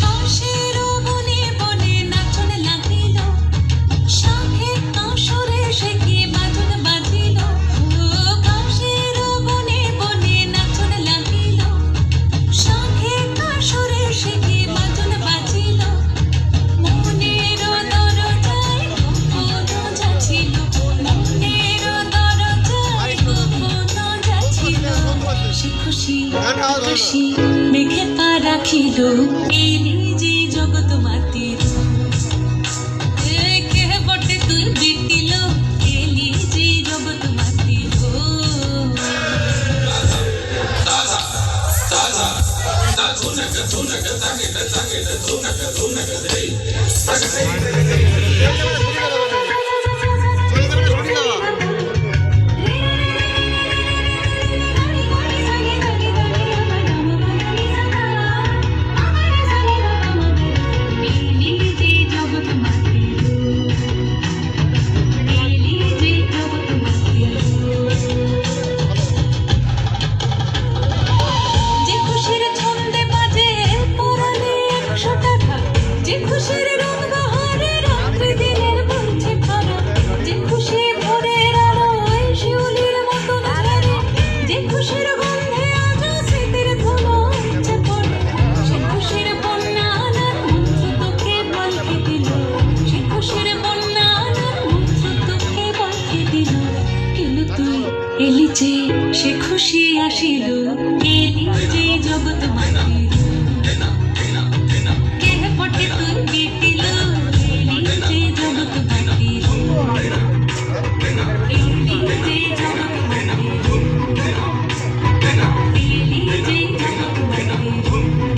কাশের বনে বনে নাচন লাগিল, শাঁখে কাঁসরে সে কি বাজন বাজিল। কাশের বনে বনে নাচন লাগিল, শাঁখে কাঁসরে সে কি বাজন বাজিল। মনের দরজায় গোপন যাচ্ছিল, মনের দরজায় গোপন যাচ্ছিল। সে খুশি হাসি মেঘে পা রাখিল, এলি যে জগৎ মাতির। কে বটে তুই বিটিল, এলি যে জগৎ মাতির। এলি যে জগৎ মাতির, এলি যে জগৎ মাতির। যে খুশির ছন্দে বাজে পরাণে 100 টাকা, যে খুশির রং বাহারে রাত্রি দিনের বলছে ভাড়া, যে খুশি ভোরের আলোয় শিউলির মতন ঝরে, যে খুশির গন্ধে আজ স্মৃতির ধুলো ইচ্ছে পড়ে। সে খুশির বন্যা আনার মন্ত্র তোকে বলকে দিল, সে খুশির বন্যা আনার মন্ত্র তোকে বলকে দিল। কিন্তু তুই এলি যে সে খুশি আসিল, এলি যে জগৎ মাতির। কে বটে তুই বিটিল, এলি যে জগৎ মাতির। এলি যে জগৎ মাতির, এলি যে জগৎ মাতির।